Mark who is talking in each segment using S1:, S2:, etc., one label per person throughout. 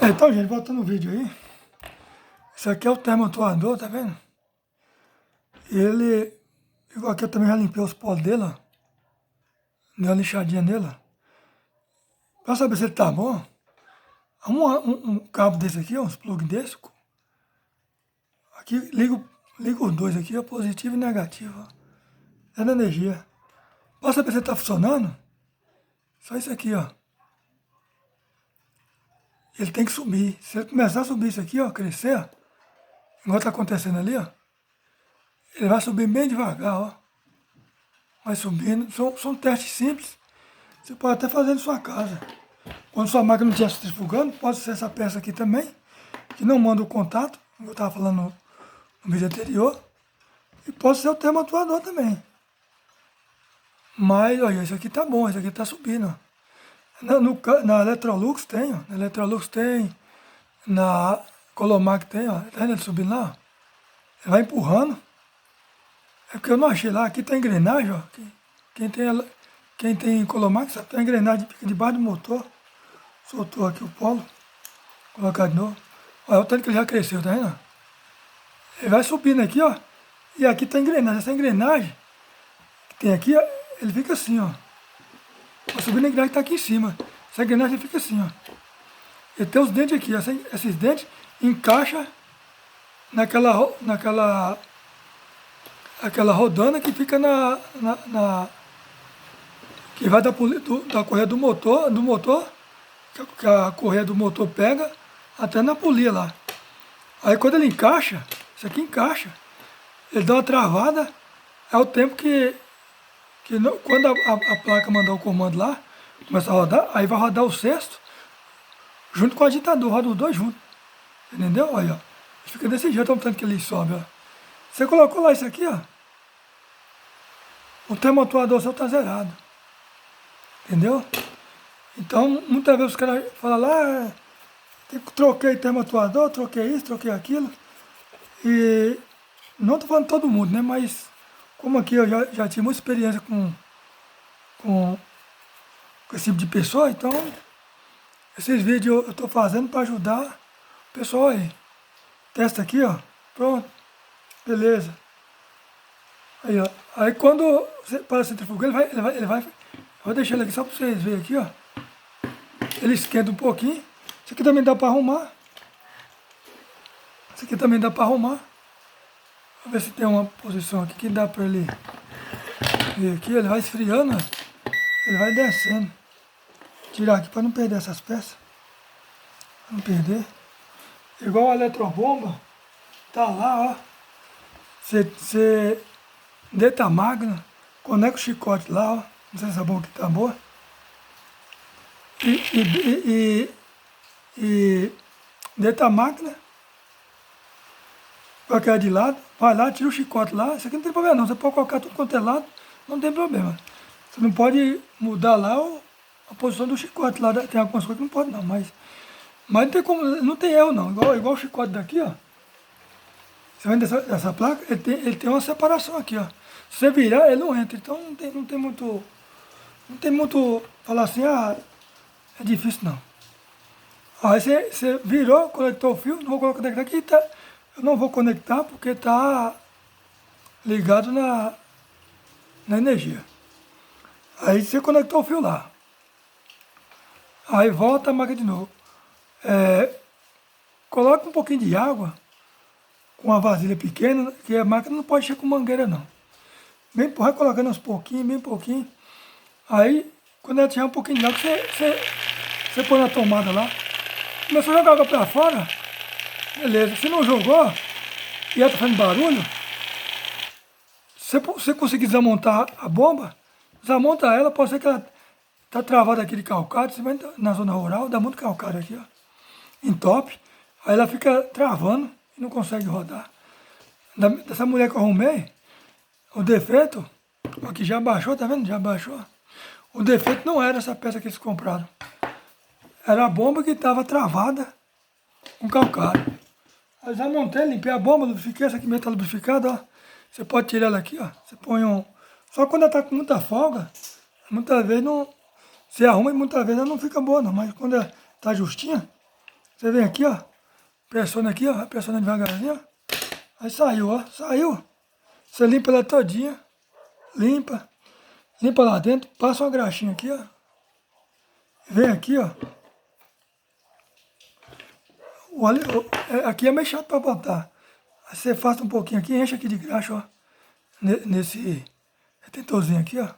S1: Então, gente, voltando no vídeo aí. Isso aqui é o termoatuador, tá vendo? Ele, igual aqui eu também já limpei os polos dele, ó. Dei uma lixadinha nele, ó. Pra saber se ele tá bom, um cabo desse aqui, ó, uns plug desse. Aqui, liga os dois aqui, ó, positivo e negativo, ó. É na energia. Pra saber se ele tá funcionando, só isso aqui, ó. Ele tem que subir. Se ele começar a subir isso aqui, ó, crescer, ó, igual tá acontecendo ali, ó, ele vai subir bem devagar, ó. Vai subindo. São testes simples. Você pode até fazer em sua casa. Quando sua máquina não estiver centrifugando, pode ser essa peça aqui também, que não manda o contato, como eu estava falando no vídeo anterior. E pode ser o termoatuador também. Mas, olha, esse aqui tá bom, esse aqui tá subindo. Ó. Na Electrolux tem, ó. Na Electrolux tem. Na Colomac tem, ó. Tá vendo ele subindo lá? Ó. Ele vai empurrando. É porque eu não achei lá. Aqui tem engrenagem, ó. Quem tem Colomac sabe, tem engrenagem, fica debaixo do motor. Soltou aqui o polo. Colocar de novo. Olha o tanto que ele já cresceu, tá vendo? Ele vai subindo aqui, ó. E aqui tem engrenagem. Essa engrenagem que tem aqui, ó, ele fica assim, ó. Vai subindo a engrenagem que tá aqui em cima. Essa engrenagem fica assim, ó. Ele tem os dentes aqui. Esses dentes encaixa aquela rodana que fica que vai da correia do motor, que a correia do motor pega até na polia lá. Aí quando ele encaixa, isso aqui encaixa, ele dá uma travada, é o tempo quando a placa mandar o comando lá, começa a rodar, aí vai rodar o sexto, junto com o agitador, roda os dois juntos. Entendeu? Aí, ó. Fica desse jeito, olha o tanto que ele sobe, ó. Você colocou lá isso aqui, ó. O termoatuador seu tá zerado. Entendeu? Então, muitas vezes os caras falam lá, troquei termoatuador, troquei isso, troquei aquilo. E não estou falando de todo mundo, né? Mas como aqui eu já tive muita experiência com esse tipo de pessoa, então esses vídeos eu estou fazendo para ajudar o pessoal aí. Testa aqui, ó. Pronto. Beleza. Aí, ó. Aí quando você para centrifugar, eu vou deixar ele aqui só para vocês verem aqui, ó. Ele esquenta um pouquinho. Isso aqui também dá para arrumar. Isso aqui também dá para arrumar. Vou ver se tem uma posição aqui que dá para ele ver aqui. Ele vai esfriando, ó. Ele vai descendo. Tirar aqui para não perder essas peças. Pra não perder. Igual a eletrobomba. Tá lá, ó. Você deita a máquina. Conecta o chicote lá, ó. Não sei se a bomba aqui tá boa. E deita a máquina. Qualquer de lado, vai lá, tira o chicote lá, isso aqui não tem problema não, você pode colocar tudo quanto é lado, não tem problema. Você não pode mudar lá a posição do chicote lá, tem algumas coisas que não pode não, mas não tem como, não tem erro não, igual o chicote daqui, ó. Você vendo essa placa, ele tem uma separação aqui, ó. Se você virar, ele não entra, então não tem muito, falar assim, é difícil não. Aí você virou, conectou o fio, não vou conectar aqui, tá? Eu não vou conectar porque está ligado na energia. Aí você conectou o fio lá. Aí volta a máquina de novo. Coloca um pouquinho de água com uma vasilha pequena, que a máquina não pode encher com mangueira não. Vai colocando aos pouquinhos, bem pouquinho. Aí, quando ela tiver um pouquinho de água, você põe na tomada lá. Começou a jogar água para fora, beleza. Se não jogou e ela está fazendo barulho, se você conseguir desmontar a bomba, desmonta ela, pode ser que ela está travada aqui de calcário, você vai na zona rural, dá muito calcário aqui, ó, entope, aí ela fica travando e não consegue rodar. Dessa mulher que eu arrumei, o defeito, aqui já baixou, tá vendo? Já baixou. O defeito não era essa peça que eles compraram. Era a bomba que estava travada com calcário. Aí já montei, limpei a bomba, lubrifiquei, essa aqui mesmo está lubrificada, ó. Você pode tirar ela aqui, ó. Você põe Só quando ela está com muita folga, muitas vezes não. Você arruma e muitas vezes ela não fica boa não. Mas quando ela está justinha, Você vem aqui, ó. Pressiona aqui, ó. Pressiona devagarzinho, ó. Aí saiu, ó. Saiu. Você limpa ela todinha. Limpa. Limpa lá dentro. Passa uma graxinha aqui, ó. Vem aqui, ó. Olha, aqui é meio chato pra botar. Aí você afasta um pouquinho aqui, enche aqui de graxa, ó. Nesse retentorzinho aqui, ó.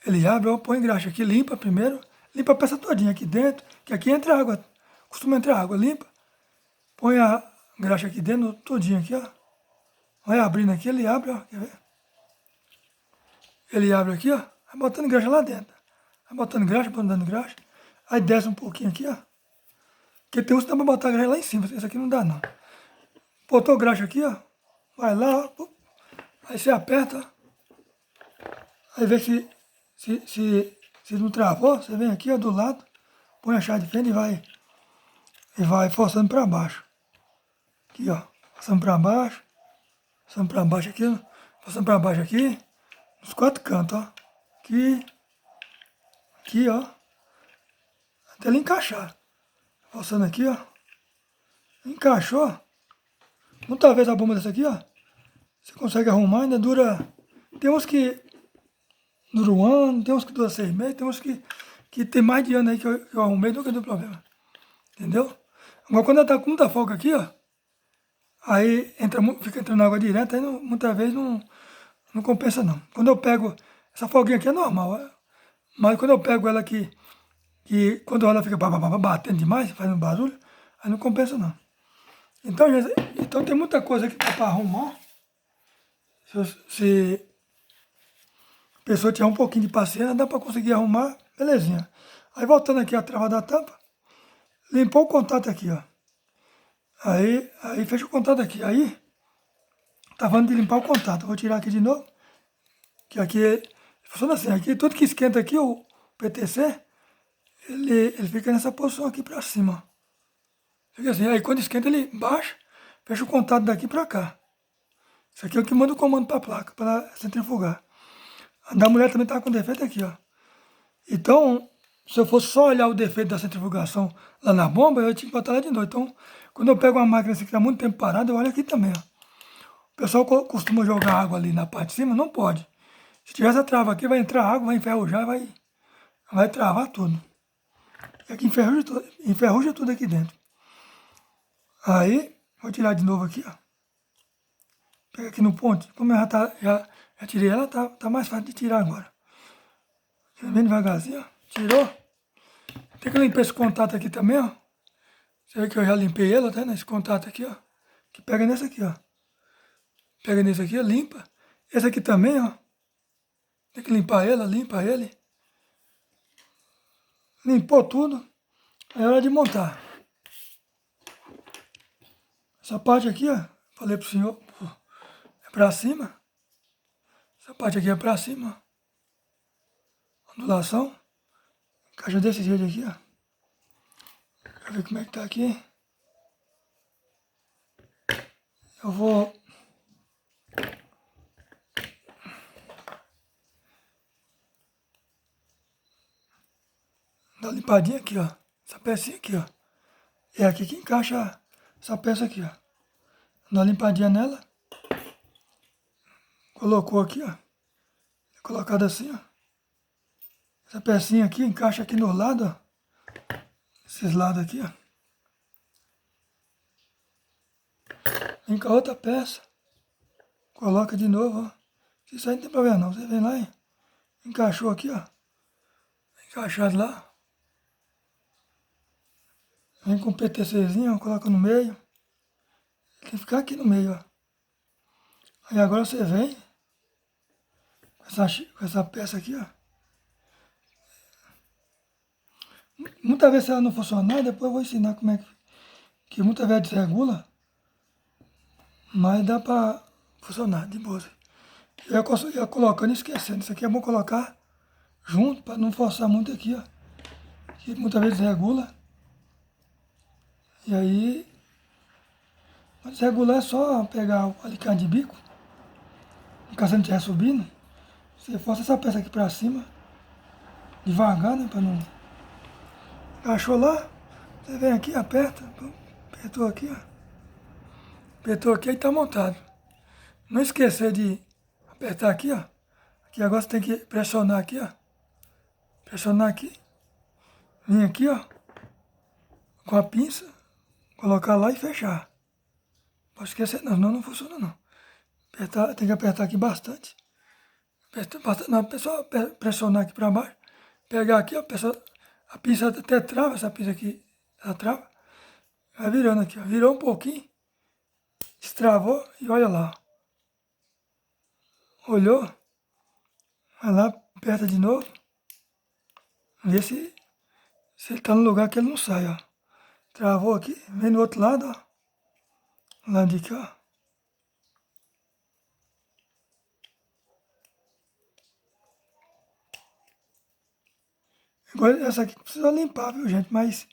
S1: Ele abre, ó, põe graxa aqui, limpa primeiro. Limpa a peça todinha aqui dentro, que aqui entra água. Costuma entrar água, limpa. Põe a graxa aqui dentro, todinho aqui, ó. Vai abrindo aqui, ele abre, ó. Quer ver? Ele abre aqui, ó. Vai botando graxa lá dentro. Vai botando graxa, botando graxa. Aí desce um pouquinho aqui, ó. Porque tem uns que dá pra botar graxa lá em cima. Esse aqui não dá, não. Botou graxa aqui, ó. Vai lá, ó. Aí você aperta, ó. Aí vê se não travou, você vem aqui, ó, do lado. Põe a chave de fenda e vai forçando para baixo. Aqui, ó. Forçando para baixo. Forçando para baixo aqui, ó. Forçando para baixo aqui. Nos quatro cantos, ó. Aqui. Aqui, ó. Até ele encaixar. Forçando aqui, ó. Encaixou. Muitas vezes a bomba dessa aqui, ó. Você consegue arrumar, ainda dura. Tem uns que dura um ano, tem uns que dura 6 meses, tem uns que tem mais de ano aí que eu arrumei, nunca deu problema. Entendeu? Agora quando ela tá com muita folga aqui, ó. Aí fica entrando água direto, aí muitas vezes não compensa não. Quando eu pego, essa folguinha aqui é normal, mas quando eu pego ela aqui, que quando ela fica batendo demais, fazendo barulho, aí não compensa não. Então, gente, então tem muita coisa que dá para arrumar. Se a pessoa tiver um pouquinho de paciência, dá para conseguir arrumar, belezinha. Aí voltando aqui a trava da tampa, limpou o contato aqui, ó. Aí fecha o contato aqui. Aí, tá falando de limpar o contato. Vou tirar aqui de novo. Que aqui funciona assim. Aqui, tudo que esquenta aqui, o PTC, ele fica nessa posição aqui para cima. Fica assim. Aí quando esquenta, ele baixa, fecha o contato daqui para cá. Isso aqui é o que manda o comando para a placa, para centrifugar. A da mulher também tá com defeito aqui, ó. Então, se eu fosse só olhar o defeito da centrifugação lá na bomba, eu tinha que botar lá de novo. Então, quando eu pego uma máquina assim que está muito tempo parada, eu olho aqui também, ó. O pessoal costuma jogar água ali na parte de cima, não pode. Se tiver essa trava aqui, vai entrar água, vai enferrujar, vai travar tudo. E aqui enferruja tudo aqui dentro. Aí, vou tirar de novo aqui, ó. Pega aqui no ponto. Como eu já tirei ela, tá mais fácil de tirar agora. Tira bem devagarzinho, ó. Tirou. Tem que limpar esse contato aqui também, ó. Você vê que eu já limpei ela, tá? Nesse contato aqui, ó. Que pega nesse aqui, ó. Pega nesse aqui, limpa. Esse aqui também, ó. Tem que limpar ela, limpa ele. Limpou tudo. É hora de montar. Essa parte aqui, ó. Falei pro senhor. É pra cima. Essa parte aqui é pra cima. Ondulação. Encaixa desse jeito aqui, ó. Deixa eu ver como é que tá aqui. Eu vou... dar uma limpadinha aqui, ó. Essa pecinha aqui, ó. É aqui que encaixa essa peça aqui, ó. Dá uma limpadinha nela. Colocou aqui, ó. Colocado assim, ó. Essa pecinha aqui encaixa aqui no lado, ó. Esses lados aqui, ó. Vem com a outra peça. Coloca de novo, ó. Isso aí não tem problema não. Você vem lá e encaixou aqui, ó. Encaixado lá. Vem com o PTCzinho, ó, coloca no meio. Tem que ficar aqui no meio, ó. Aí agora você vem com essa peça aqui, ó. Muitas vezes se ela não funcionar, depois eu vou ensinar como é que muitas vezes desregula. Mas dá pra funcionar de boa. Eu ia colocando e esquecendo. Isso aqui é bom colocar junto para não forçar muito aqui, ó. Que muitas vezes regula. E aí, para desregular é só pegar o alicate de bico. Caso você não estiver subindo, você força essa peça aqui para cima. Devagar, né? Para não... Achou lá, Você vem aqui, aperta, apertou aqui, ó. Apertou aqui e tá montado. Não esquecer de apertar aqui, ó. Aqui agora você tem que pressionar aqui, ó. Pressionar aqui. Vir aqui, ó. Com a pinça. Colocar lá e fechar. Pode esquecer não, senão não funciona não. Apertar, tem que apertar aqui bastante. Apertar bastante, não, pessoal, pressionar aqui para baixo. Pegar aqui, ó, pessoal, a pinça até trava, essa pinça aqui, ela trava. Vai virando aqui, ó. Virou um pouquinho. Destravou e olha lá. Olhou. Vai lá, aperta de novo. Vê se ele tá no lugar que ele não sai, ó. Travou aqui, vem do outro lado, ó. Lado de cá. Agora essa aqui precisa limpar, viu, gente? Mas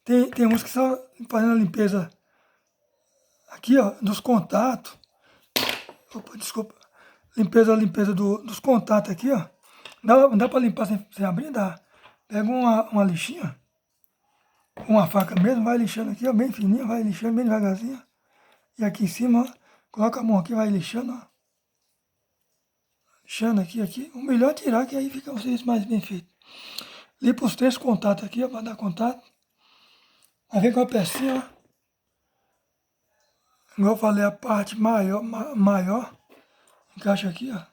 S1: tem uns que só fazendo a limpeza aqui, ó, dos contatos. Opa, desculpa. Limpeza dos contatos aqui, ó. Dá pra limpar sem abrir? Dá. Pega uma lixinha, uma faca mesmo, vai lixando aqui, ó, bem fininha, vai lixando bem devagarzinho. E aqui em cima, ó, coloca a mão aqui, vai lixando, ó. Lixando aqui. O melhor é tirar, que aí fica o serviço mais bem feito. Limpa os 3 contatos aqui, ó, para dar contato. Aí vem com a pecinha, ó. Igual eu falei, a parte maior encaixa aqui, ó.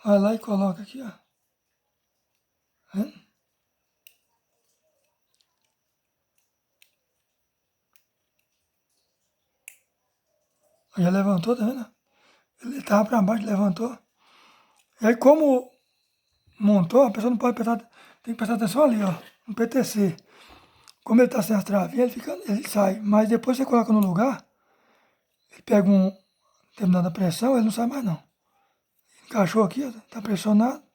S1: Vai lá e coloca aqui, ó. Vendo? Já levantou, tá vendo? Ele tava para baixo, levantou. E aí como montou, a pessoa não pode prestar, tem que prestar atenção ali, ó, no PTC. Como ele tá sem as travinhas, ele sai. Mas depois você coloca no lugar, ele pega determinada pressão, ele não sai mais não. Encaixou aqui, ó, tá pressionado.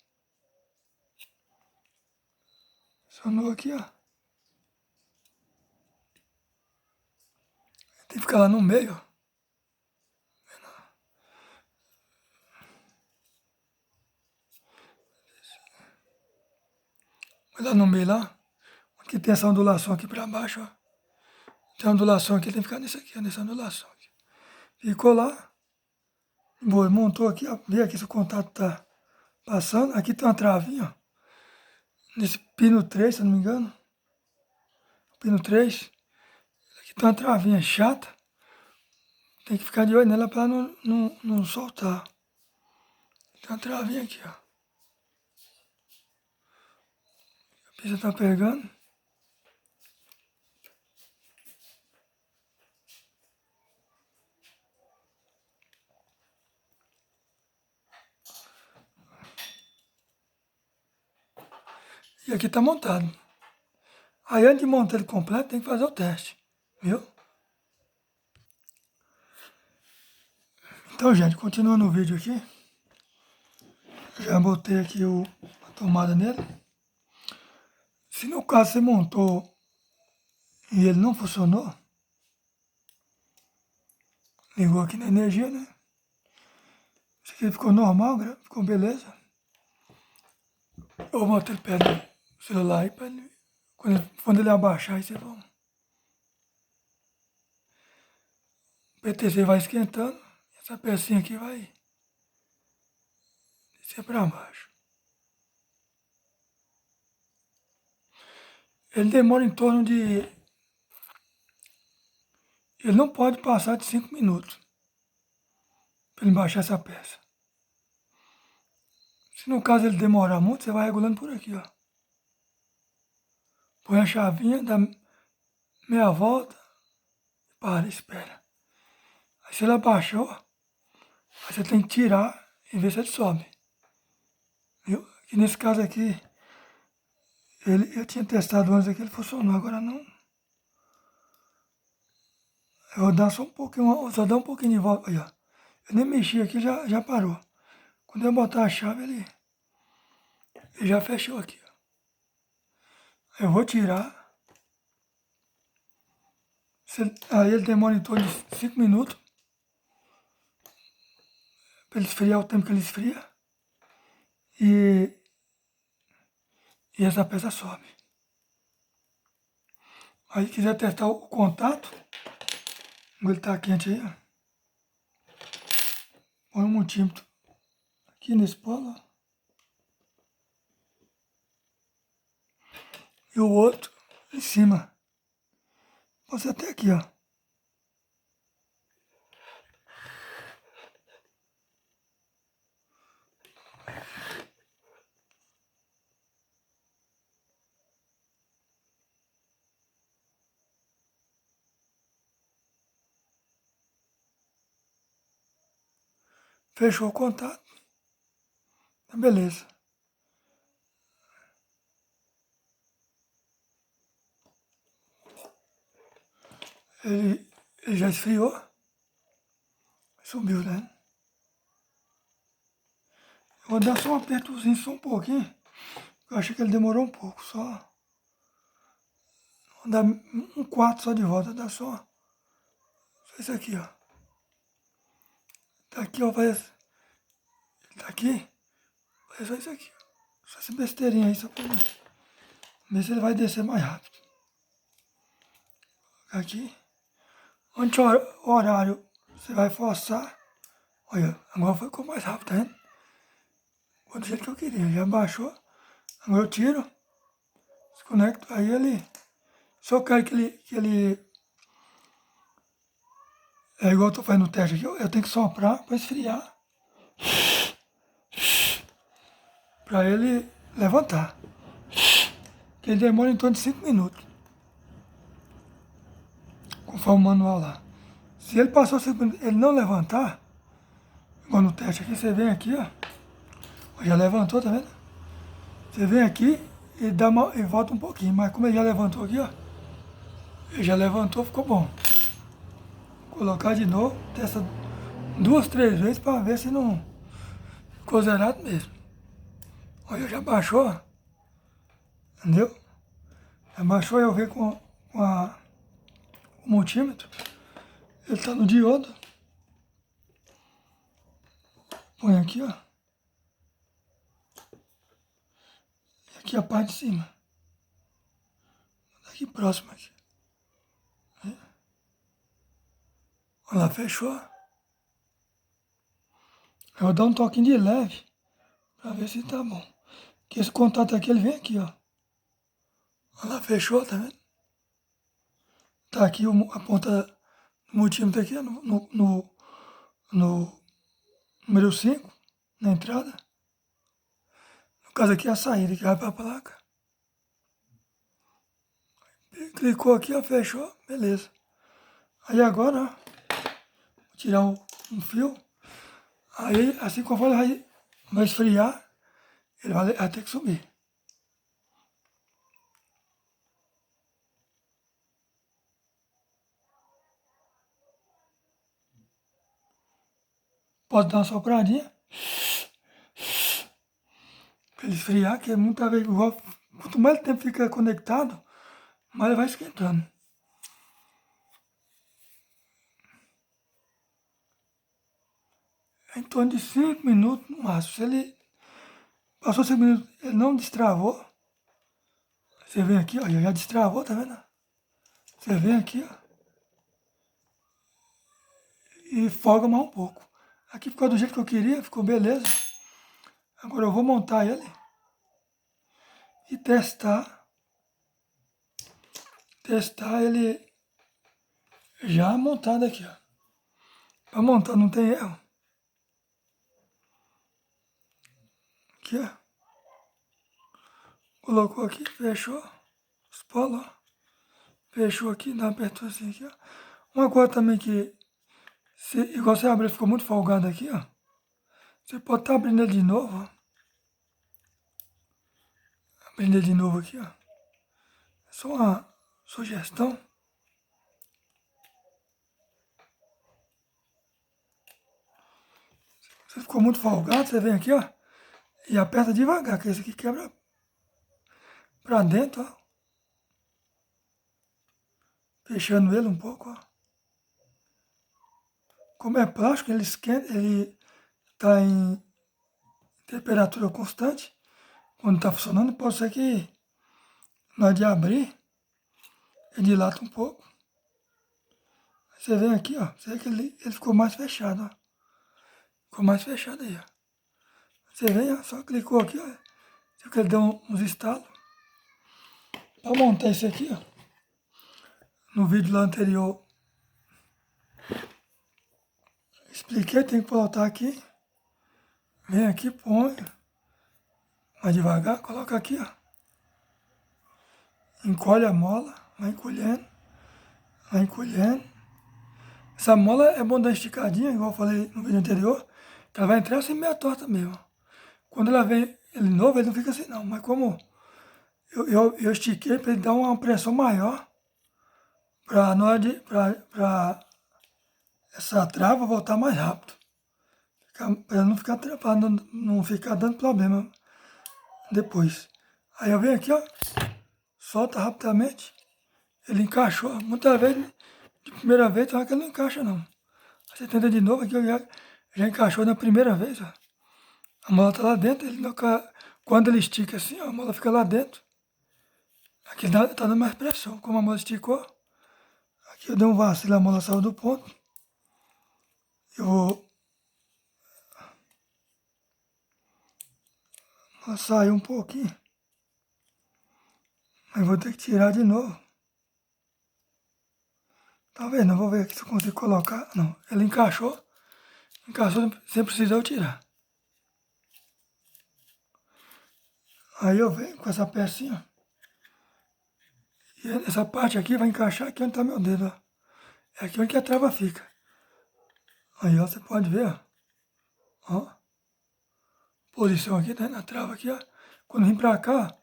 S1: Pressionou aqui, ó. Tem que ficar lá no meio, ó. Vai lá no meio lá. Aqui tem essa ondulação aqui para baixo, ó. Tem a ondulação aqui, tem que ficar nesse aqui, ó, nessa ondulação aqui. Ficou lá. Boa, montou aqui, ó. Vê aqui se o contato tá passando. Aqui tem uma travinha, ó. Nesse pino 3, se eu não me engano. Pino 3. Aqui tem uma travinha chata. Tem que ficar de olho nela para não soltar. Tem uma travinha aqui, ó. A pista tá pegando. E aqui tá montado. Aí antes de montar ele completo, tem que fazer o teste. Viu? Então, gente, continuando o vídeo aqui. Já botei aqui a tomada nele. Se no caso você montou e ele não funcionou, ligou aqui na energia, né? Isso aqui ficou normal, ficou beleza. Eu vou botar ele perto do celular aí para ele, quando ele abaixar, aí você vão. O PTC vai esquentando, essa pecinha aqui vai descer para baixo. Ele demora em torno de... Ele não pode passar de 5 minutos para ele baixar essa peça. Se no caso ele demorar muito, você vai regulando por aqui, ó. Põe a chavinha, dá meia volta, para, espera. Aí se ele abaixou, aí você tem que tirar e ver se ele sobe. Viu? E nesse caso aqui, eu tinha testado antes aqui, ele funcionou, agora não. Eu vou dar só um pouquinho, só dar um pouquinho de volta. Aí, ó. Eu nem mexi aqui, já parou. Quando eu botar a chave, ele já fechou aqui. Ó. Eu vou tirar. Aí ele demora em torno de 5 minutos. Para ele esfriar o tempo que ele esfria. E essa peça sobe. Aí quiser testar o contato, como ele tá quente aí, ó. Põe um multímetro aqui nesse polo, ó. E o outro em cima. Pode ser até aqui, ó. Fechou o contato. Tá beleza. Ele já esfriou. Subiu, né? Eu vou dar só um apertozinho, só um pouquinho. Eu achei que ele demorou um pouco, só. Vou dar um quarto só de volta, dá só isso aqui, ó. Tá aqui, ó, faz. Tá aqui, faz só isso aqui, ó. Só essa besteirinha aí, só pra ver se ele vai descer mais rápido. Aqui. Onde o horário você vai forçar. Olha, agora ficou mais rápido, tá vendo? Ficou do jeito que eu queria, já baixou. Agora eu tiro, desconecto, aí ele. Se eu quero que ele é igual eu tô fazendo o teste aqui, eu tenho que soprar para esfriar, para ele levantar. Que ele demora em torno de 5 minutos, conforme o manual lá. Se ele passou 5 minutos, ele não levantar, igual no teste aqui, você vem aqui, ó, já levantou, tá vendo? Você vem aqui e, e volta um pouquinho, mas como ele já levantou aqui, ó, ele já levantou, ficou bom. Vou colocar de novo, testa 2, 3 vezes para ver se não ficou zerado mesmo. Olha, já baixou, ó. Entendeu? Já baixou, eu ver com o multímetro. Ele está no diodo. Põe aqui, ó. E aqui a parte de cima. Aqui próximo aqui. Olha lá, fechou. Eu vou dar um toquinho de leve para ver se tá bom. Que esse contato aqui, ele vem aqui, ó. Olha lá, fechou, tá vendo? Tá aqui a ponta do multímetro aqui, ó, no número 5, na entrada. No caso aqui é a saída que vai para a placa. Clicou aqui, ó, fechou, beleza. Aí agora, ó, vou tirar um fio. Aí, assim conforme vai esfriar, ele vai ter que subir. Pode dar uma sopradinha para ele esfriar, que é muita vez igual. Quanto mais tempo fica conectado, mais ele vai esquentando. Em torno de 5 minutos no máximo. Se ele passou 5 minutos, ele não destravou. Você vem aqui, ó, já destravou, tá vendo? Você vem aqui, ó, e folga mais um pouco. Aqui ficou do jeito que eu queria, ficou beleza. Agora eu vou montar ele e testar ele já montado aqui, ó. Para montar não tem erro. Aqui, ó. Colocou aqui, fechou. Os polos, ó. Fechou aqui, dá uma aperturazinha aqui, ó. Uma coisa também que, igual você abriu, ficou muito folgado aqui, ó. Você pode estar abrindo ele de novo, ó. Abrindo ele de novo aqui, ó. É só uma sugestão. Se ficou muito folgado, você vem aqui, ó. E aperta devagar, que esse aqui quebra pra dentro, ó. Fechando ele um pouco, ó. Como é plástico, ele esquenta, ele está em temperatura constante. Quando está funcionando, pode ser que na hora de abrir, ele dilata um pouco. Você vem aqui, ó, você vê que ele ficou mais fechado, ó. Ficou mais fechado aí, ó. Você vem, ó, só clicou aqui, ó. Você viu que ele deu uns estalos. Para montar esse aqui, ó, no vídeo lá anterior, expliquei, tem que botar aqui. Vem aqui, põe. Mais devagar, coloca aqui, ó. Encolhe a mola, vai encolhendo, vai encolhendo. Essa mola é bom dar esticadinha, igual eu falei no vídeo anterior, que ela vai entrar assim meia torta mesmo. Quando ela vem ele novo, ele não fica assim não, mas como eu estiquei para ele dar uma pressão maior, para na hora de, para essa trava voltar mais rápido. Para não ficar, não ficar dando problema depois. Aí eu venho aqui, ó, solta rapidamente, ele encaixou. Muitas vezes, de primeira vez, que ele não encaixa não. Aí você tenta de novo, aqui já encaixou na primeira vez, ó. A mola tá lá dentro, quando ele estica assim, ó, a mola fica lá dentro. Aqui tá dando mais pressão. Como a mola esticou, aqui eu dei um vacilo, a mola saiu do ponto. Eu vou sair um pouquinho. Mas vou ter que tirar de novo. Tá vendo? Eu vou ver aqui se eu consigo colocar. Não, ele encaixou. Encaixou sem precisar eu tirar. Aí eu venho com essa pecinha. E essa parte aqui vai encaixar aqui onde tá meu dedo, ó. É aqui onde que a trava fica. Aí, ó, você pode ver, ó. Ó. Posição aqui, né, na trava aqui, ó. Quando vem pra cá, ó,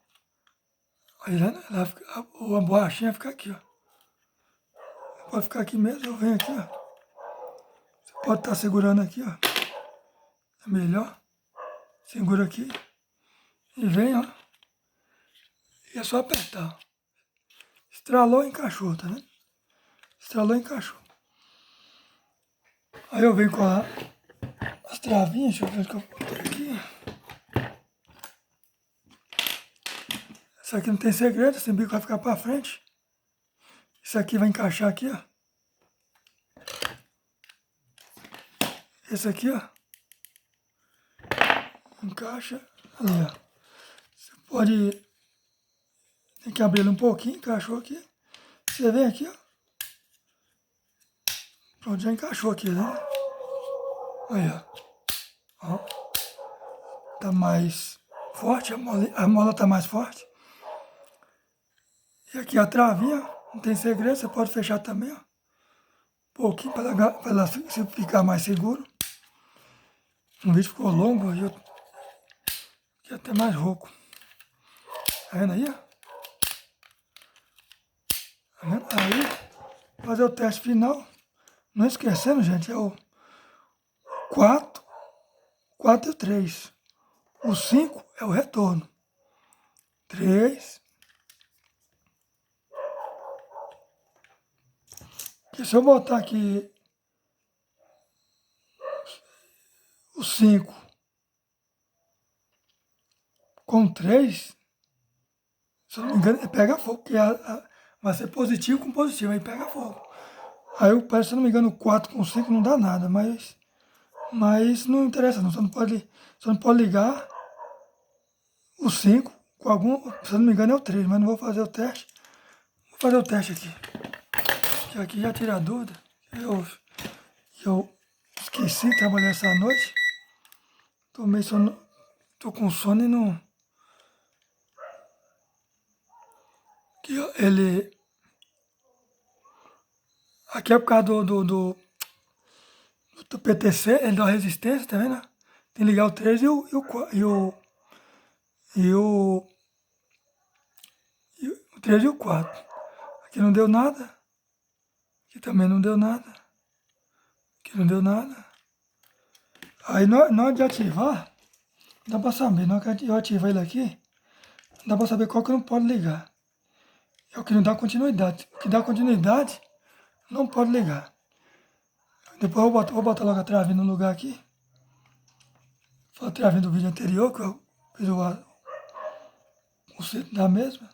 S1: aí a borrachinha fica aqui, ó. Pode ficar aqui mesmo, eu venho aqui, ó. Você pode estar segurando aqui, ó. É melhor. Segura aqui. E vem, ó. E é só apertar. Estralou, encaixou, tá vendo? Estralou, encaixou. Aí eu venho com as travinhas, deixa eu ver o que eu botei aqui. Isso aqui não tem segredo, esse bico vai ficar pra frente. Isso aqui vai encaixar aqui, ó. Esse aqui, ó. Encaixa ali, ó. Você pode... Tem que abrir ele um pouquinho, encaixou aqui. Você vem aqui, ó. Pronto, já encaixou aqui, né? Aí, ó. Ó. Tá mais forte, a mola tá mais forte. E aqui a travinha, não tem segredo, você pode fechar também, ó. Um pouquinho para ela ficar mais seguro. O vídeo ficou longo e eu fiquei até mais rouco. Tá vendo aí, ó? Tá vendo? Aí, fazer o teste final. Não esquecendo, gente, é o 4, 4 e 3. O 5 é o retorno. 3. Que se eu botar aqui o 5 com 3, se eu não me engano, ele pega fogo, porque vai ser positivo com positivo, aí pega fogo. Aí eu peço, se eu não me engano, o 4 com 5 não dá nada, mas não interessa não, você não pode ligar o 5 com algum, se eu não me engano é o 3, mas não vou fazer o teste. Vou fazer o teste aqui. Que aqui já tira a dúvida. Eu esqueci de trabalhar essa noite. Tô com sono e não... Aqui, ó, aqui é por causa do PTC, ele dá uma resistência, tá vendo? Tem que ligar o 3 o 3 e o 4. Aqui não deu nada. Aqui também não deu nada. Aqui não deu nada. Aí na hora de ativar, dá para saber. Na hora que eu ativar ele aqui, dá para saber qual que não pode ligar. É o que não dá continuidade. O que dá continuidade, não pode ligar. Depois eu vou botar logo a trave no lugar aqui. Foi a trave do vídeo anterior, que eu fiz o centro da mesma.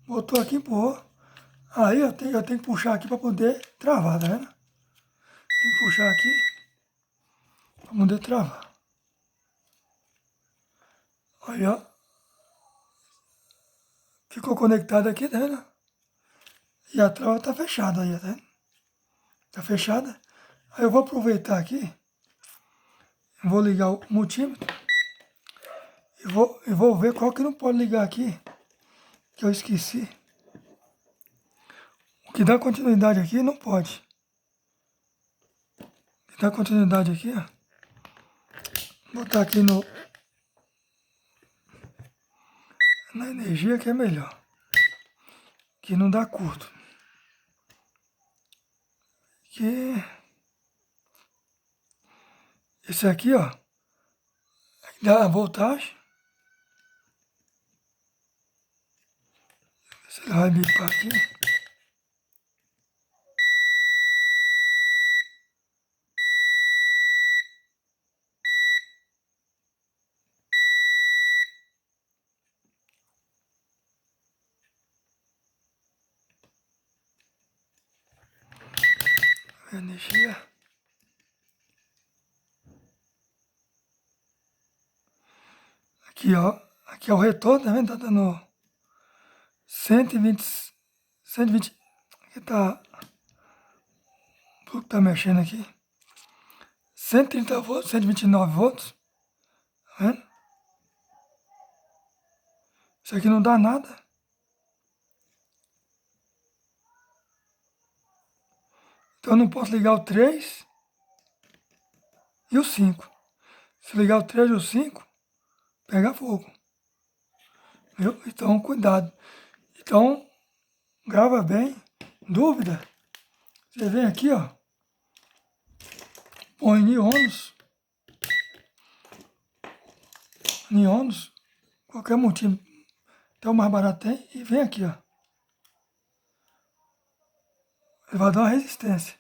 S1: Botou aqui, empurrou. Aí eu tenho que puxar aqui para poder travar, tá vendo? Tem que puxar aqui para poder travar. Aí, ó. Ficou conectado aqui, tá vendo? E a trava tá fechada aí, tá vendo? Tá fechada. Aí eu vou aproveitar aqui. Vou ligar o multímetro. E vou ver qual que não pode ligar aqui. Que eu esqueci. O que dá continuidade aqui não pode. O que dá continuidade aqui, ó. Vou botar aqui na energia que é melhor. Que não dá curto. Que esse aqui, ó, dá a voltagem. Se ele vai bipar aqui. Energia. Aqui, ó. Aqui é o retorno, tá vendo? Tá dando 120. 120. Aqui tá. O pouco tá mexendo aqui. 130 volts, 129 volts. Tá vendo? Isso aqui não dá nada. Então eu não posso ligar o 3 e o 5. Se ligar o 3 e o 5, pega fogo. Viu? Então, cuidado. Então, grava bem. Dúvida? Você vem aqui, ó. Põe Nionos. Nionos. Qualquer motivo. Até o mais barato tem. E vem aqui, ó. Ele vai dar uma resistência.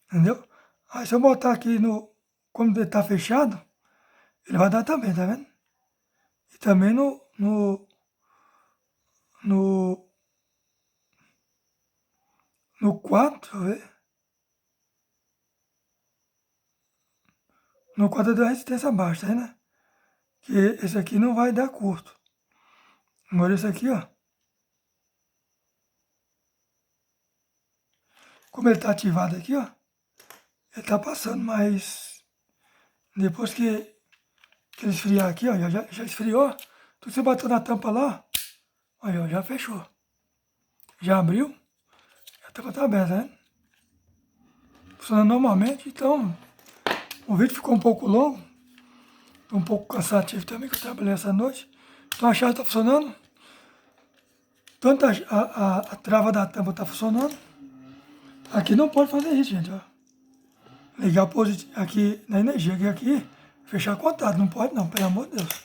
S1: Entendeu? Aí se eu botar aqui no... Como ele tá fechado, ele vai dar também, tá vendo? E também no, no 4, deixa eu ver. No 4 deu resistência baixa, tá vendo? Que esse aqui não vai dar curto. Agora esse aqui, ó. Como ele tá ativado aqui, ó. Ele tá passando, mas depois que ele esfriar aqui, ó, já esfriou. Então você bateu na tampa lá, aí, ó, já fechou. Já abriu. A tampa tá aberta, né? Funcionando normalmente, então o vídeo ficou um pouco longo. Tô um pouco cansativo também, que eu trabalhei essa noite. Então a chave tá funcionando. Tanto a trava da tampa tá funcionando. Aqui não pode fazer isso, gente, ó. Ligar positivo aqui na energia, que aqui fechar contato, não pode não, pelo amor de Deus.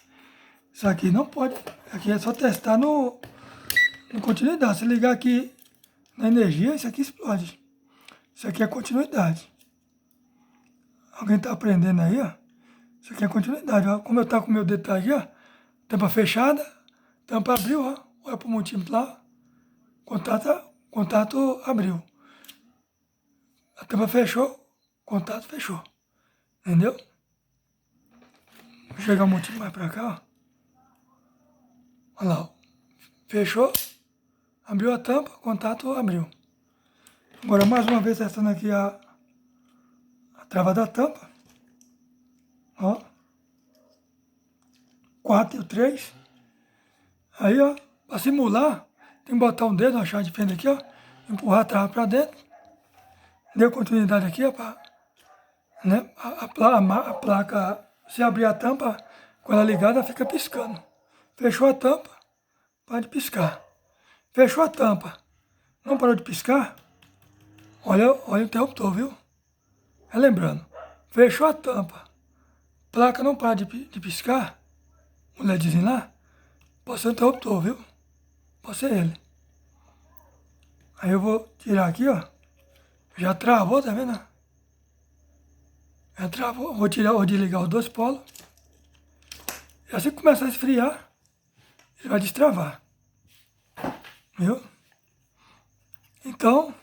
S1: Isso aqui não pode, aqui é só testar no continuidade. Se ligar aqui na energia, isso aqui explode. Isso aqui é continuidade. Alguém tá aprendendo aí, ó? Isso aqui é continuidade, ó. Como eu tá com o meu detalhe aqui, ó. Tampa fechada, tampa abriu, ó. Olha pro multímetro lá. Contato abriu. A tampa fechou, contato fechou. Entendeu? Vou chegar um monte mais pra cá, ó. Olha lá, ó. Fechou, abriu a tampa, contato abriu. Agora mais uma vez testando aqui a trava da tampa. Ó. 4 e o 3. Aí, ó, pra simular, tem que botar um dedo, uma chave de fenda aqui, ó. Empurrar a trava pra dentro. Deu continuidade aqui, ó, pra, né? A placa, se abrir a tampa, com ela ligada, ela fica piscando. Fechou a tampa, pode piscar. Fechou a tampa, não parou de piscar, olha o interruptor, viu? Relembrando, fechou a tampa, placa não para de piscar, o LEDzinho lá, pode ser o interruptor, viu? Pode ser ele. Aí eu vou tirar aqui, ó. Já travou, tá vendo? Já travou, vou desligar os dois polos. E assim que começar a esfriar, ele vai destravar. viu? Então,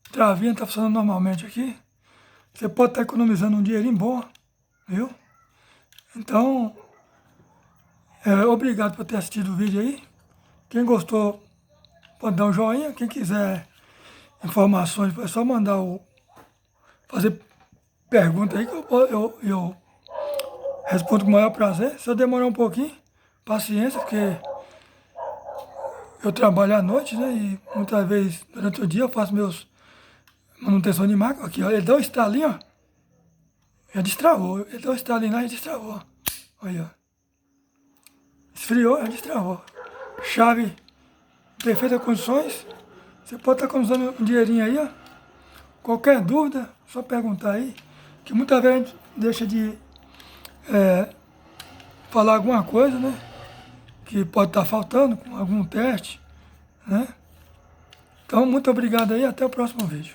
S1: a travinha está funcionando normalmente aqui. Você pode estar economizando um dinheirinho bom, viu? Então, obrigado por ter assistido o vídeo aí. Quem gostou, pode dar um joinha. Quem quiser informações, é só mandar fazer pergunta aí que eu respondo com o maior prazer. Se eu demorar um pouquinho, paciência, porque eu trabalho à noite, né? E muitas vezes durante o dia eu faço meus manutenção de máquina. Aqui, ó. Ele deu um estalinho, ó. Já destravou. Ele deu um estalinho lá e destravou. Olha, ó. Esfriou, já destravou. Chave em perfeitas condições. Você pode estar usando um dinheirinho aí, ó. Qualquer dúvida, só perguntar aí. Que muitas vezes a gente deixa de falar alguma coisa, né? Que pode estar faltando com algum teste, né? Então, muito obrigado aí, até o próximo vídeo.